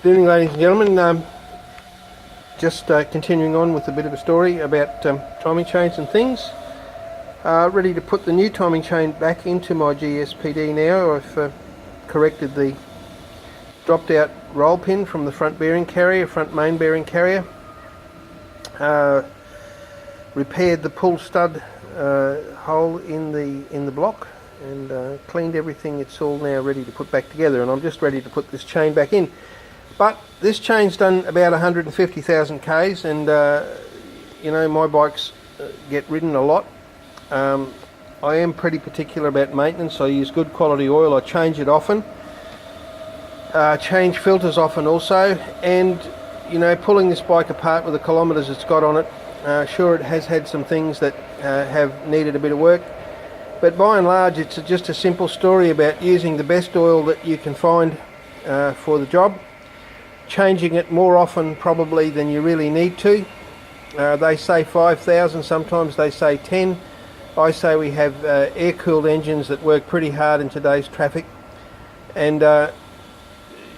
Good evening, ladies and gentlemen. Just continuing on with a bit of a story about timing chains and things. Ready to put the new timing chain back into my GSPD now. I've corrected the dropped out roll pin from the front bearing carrier, front main bearing carrier. Repaired the pull stud hole in the block and cleaned everything. It's all now ready to put back together, and I'm just ready to put this chain back in. But this chain's done about 150,000 Ks, and you know, my bikes get ridden a lot. I am pretty particular about maintenance. I use good quality oil. I change it often. Change filters often also, and you know, pulling this bike apart with the kilometres it's got on it, sure, it has had some things that have needed a bit of work, but by and large it's just a simple story about using the best oil that you can find for the job, changing it more often probably than you really need to. They say 5,000, sometimes they say 10. I say we have air-cooled engines that work pretty hard in today's traffic, and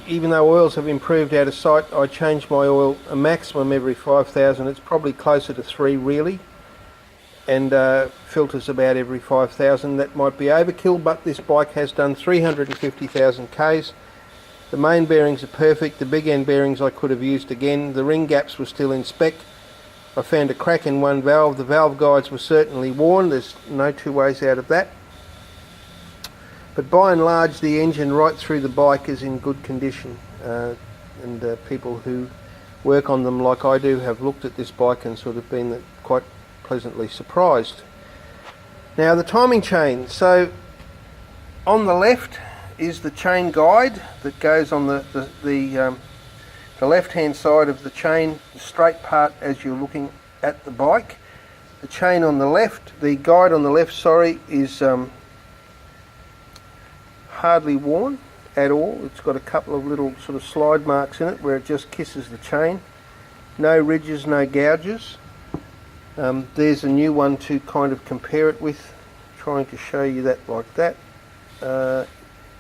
even though oils have improved out of sight, I change my oil a maximum every 5,000. It's probably closer to 3 really, and filters about every 5,000. That might be overkill, but this bike has done 350,000 Ks. The main bearings are perfect. The big end bearings I could have used again. The ring gaps were still in spec. I found a crack in one valve. The valve guides were certainly worn. There's no two ways out of that. But by and large, the engine right through the bike is in good condition, and people who work on them like I do have looked at this bike and sort of been quite pleasantly surprised. Now the timing chain. So on the left is the chain guide that goes on the left hand side of the chain, the straight part as you're looking at the bike. The chain on the left, the guide on the left, sorry, is hardly worn at all. It's got a couple of little sort of slide marks in it where it just kisses the chain. No ridges, no gouges. There's a new one to kind of compare it with, trying to show you that like that.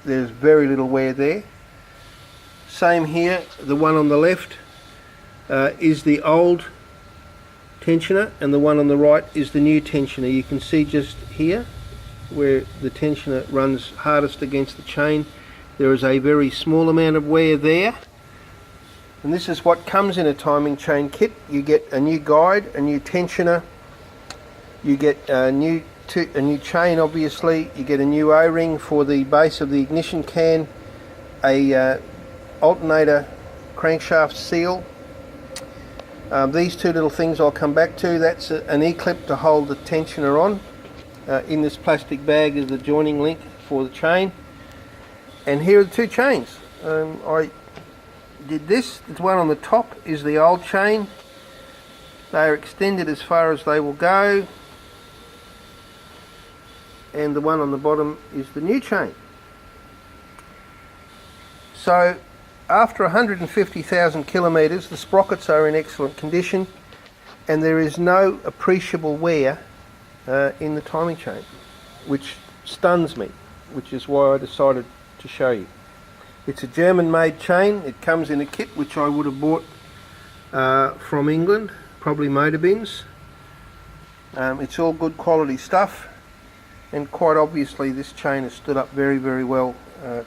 There's very little wear there. Same here, the one on the left is the old tensioner, and the one on the right is the new tensioner. You can see just here where the tensioner runs hardest against the chain, there is a very small amount of wear there. And this is what comes in a timing chain kit. You get a new guide, a new tensioner, you get a new chain obviously, you get a new O-ring for the base of the ignition can, a alternator crankshaft seal. These two little things I'll come back to. That's an E-clip to hold the tensioner on. In this plastic bag is the joining link for the chain, and here are the two chains. I did this. The one on the top is the old chain. They are extended as far as they will go, and the one on the bottom is the new chain. So after 150,000 kilometres, the sprockets are in excellent condition, and there is no appreciable wear in the timing chain, which stuns me, which is why I decided to show you. It's a German made chain. It comes in a kit which I would have bought from England, probably Motor Bins. It's all good quality stuff, and quite obviously this chain has stood up very, very well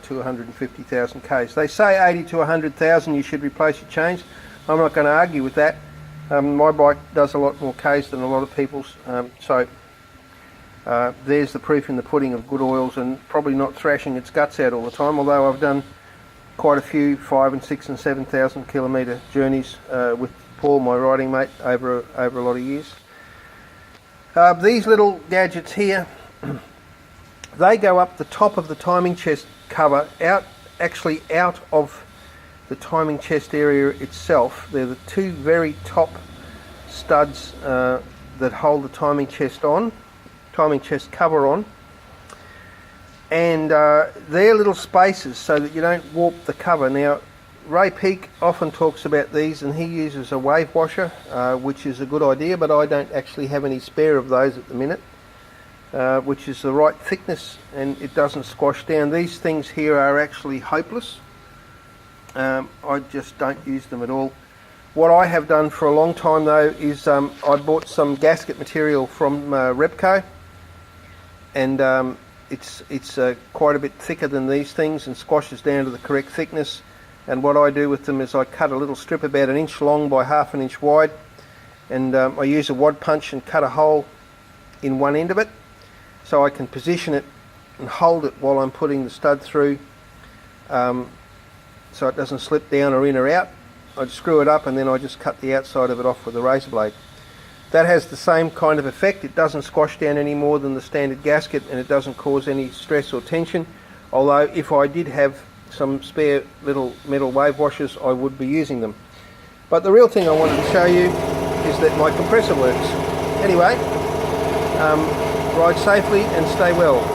to 150,000 Ks. They say 80 to 100,000 you should replace your chains. I'm not going to argue with that. My bike does a lot more Ks than a lot of people's, so there's the proof in the pudding of good oils, and probably not thrashing its guts out all the time, although I've done quite a few 5 and 6 and 7,000 kilometre journeys with Paul, my riding mate, over a lot of years. These little gadgets here, they go up the top of the timing chest cover, actually out of the timing chest area itself. They're the two very top studs that hold the timing chest cover on, and they're little spaces so that you don't warp the cover. Now Ray Peake often talks about these, and he uses a wave washer, which is a good idea, but I don't actually have any spare of those at the minute, which is the right thickness, and it doesn't squash down. These things here are actually hopeless. I just don't use them at all. What I have done for a long time though is I bought some gasket material from Repco, and it's quite a bit thicker than these things and squashes down to the correct thickness. And what I do with them is I cut a little strip about 1 inch long by 1/2 inch wide, and I use a wad punch and cut a hole in one end of it so I can position it and hold it while I'm putting the stud through, so it doesn't slip down or in or out. I'd screw it up and then I just cut the outside of it off with a razor blade. That has the same kind of effect. It doesn't squash down any more than the standard gasket, and it doesn't cause any stress or tension, although if I did have some spare little metal wave washers I would be using them. But the real thing I wanted to show you is that my compressor works. Anyway, ride safely and stay well.